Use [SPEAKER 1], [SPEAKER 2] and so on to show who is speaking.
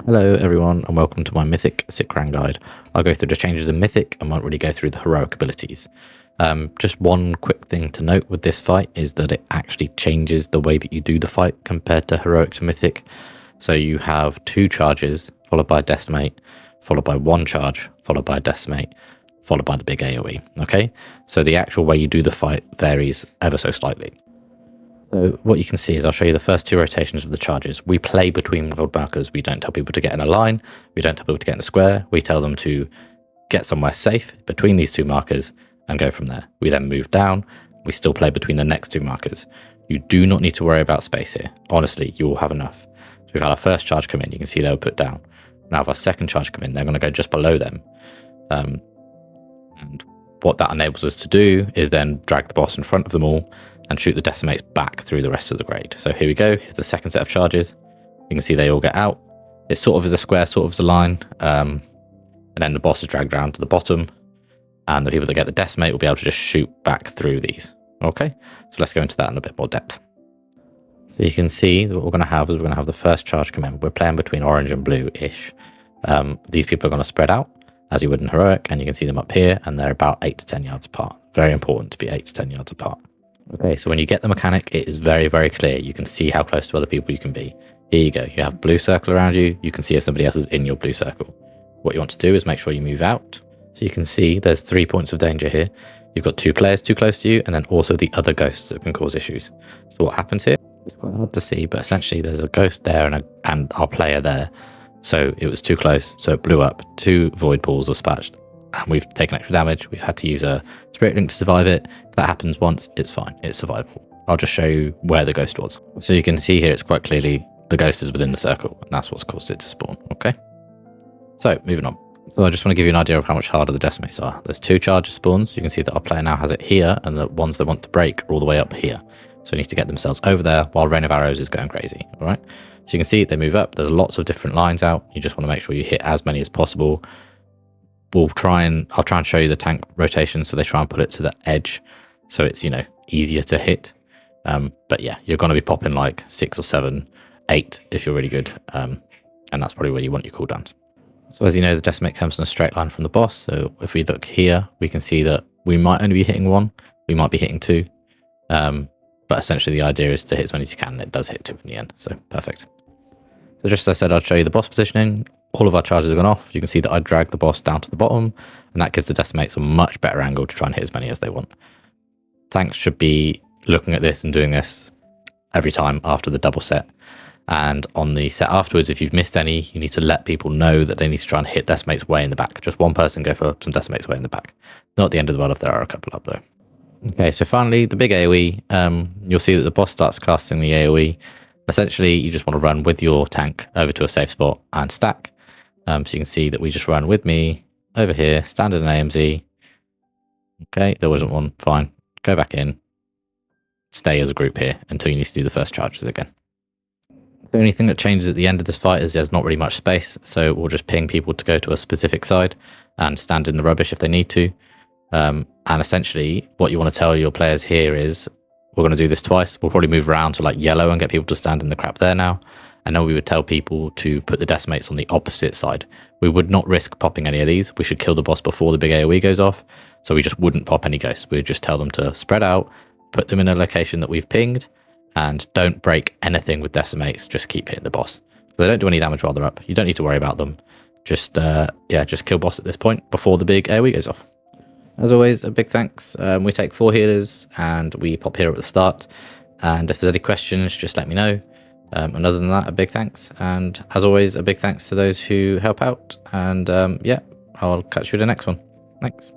[SPEAKER 1] Hello everyone and welcome to my Mythic Sikran guide. I'll go through the changes in Mythic and won't really go through the heroic abilities. Just one quick thing to note with this fight is that it actually changes the way that you do the fight compared to heroic to Mythic. So you have 2 charges followed by Decimate, followed by 1 charge, followed by Decimate, followed by the big AoE. Okay, so the actual way you do the fight varies ever so slightly. So what you can see is I'll show you the first 2 rotations of the charges. We play between world markers. We don't tell people to get in a line. We don't tell people to get in a square. We tell them to get somewhere safe between these 2 markers and go from there. We then move down. We still play between the next 2 markers. You do not need to worry about space here. Honestly, you will have enough. So we've had our first charge come in. You can see they were put down. Now if our second charge come in, they're going to go just below them. And what that enables us to do is then drag the boss in front of them all and shoot the decimates back through the rest of the grade. So here we go. Here's the second set of charges. You can see they all get out. It sort of is a square, sort of is a line. And then the boss is dragged down to the bottom. And the people that get the decimate will be able to just shoot back through these. Okay, so let's go into that in a bit more depth. So you can see that what we're going to have is we're going to have the first charge come in. We're playing between orange and blue-ish. These people are going to spread out as you would in heroic, and you can see them up here, and they're about 8 to 10 yards apart. Very important to be 8 to 10 yards apart. Okay, so when you get the mechanic, it is very, very clear. You can see how close to other people you can be. Here you go. You have blue circle around you. You can see if somebody else is in your blue circle. What you want to do is make sure you move out. So you can see there's 3 points of danger here. You've got 2 players too close to you, and then also the other ghosts that can cause issues. So what happens here? It's quite hard to see, but essentially there's a ghost there and our player there. So it was too close, so it blew up. 2 void pools are splashed, and we've taken extra damage. We've had to use a spirit link to survive it. If that happens once, it's fine. It's survivable. I'll just show you where the ghost was. So you can see here, it's quite clearly the ghost is within the circle, and that's what's caused it to spawn. Okay. So moving on. So I just want to give you an idea of how much harder the decimates are. There's 2 charges spawns. You can see that our player now has it here, and the ones that want to break are all the way up here. So they need to get themselves over there while Rain of Arrows is going crazy. All right. So you can see they move up. There's lots of different lines out. You just want to make sure you hit as many as possible. I'll try and show you the tank rotation. So they try and put it to the edge, so it's, easier to hit. But yeah, you're going to be popping like 6 or 7, 8 if you're really good. And that's probably where you want your cooldowns. So as you know, the decimate comes in a straight line from the boss. So if we look here, we can see that we might only be hitting 1. We might be hitting 2. But essentially the idea is to hit as many as you can, and it does hit 2 in the end. So perfect. So just as I said, I'd show you the boss positioning. All of our charges have gone off. You can see that I dragged the boss down to the bottom, and that gives the decimates a much better angle to try and hit as many as they want. Tanks should be looking at this and doing this every time after the double set. And on the set afterwards, if you've missed any, you need to let people know that they need to try and hit decimates way in the back. Just one person go for some decimates way in the back. Not the end of the world if there are a couple up though. Okay, so finally, the big AoE. You'll see that the boss starts casting the AoE. Essentially, you just want to run with your tank over to a safe spot and stack. So you can see that we just run with me over here, standard and AMZ. Okay, there wasn't one, fine. Go back in, stay as a group here until you need to do the first charges again. The only thing that changes at the end of this fight is there's not really much space, so we'll just ping people to go to a specific side and stand in the rubbish if they need to. And essentially, what you want to tell your players here is, we're going to do this twice. We'll probably move around to like yellow and get people to stand in the crap there now. And then we would tell people to put the decimates on the opposite side. We would not risk popping any of these. We should kill the boss before the big AoE goes off. So we just wouldn't pop any ghosts. We would just tell them to spread out, put them in a location that we've pinged, and don't break anything with decimates. Just keep hitting the boss. They don't do any damage while they're up. You don't need to worry about them. Just kill boss at this point before the big AoE goes off. As always, a big thanks. We take 4 healers and we pop here at the start. And if there's any questions, just let me know. And other than that, a big thanks. And as always, a big thanks to those who help out. And yeah, I'll catch you in the next one. Thanks.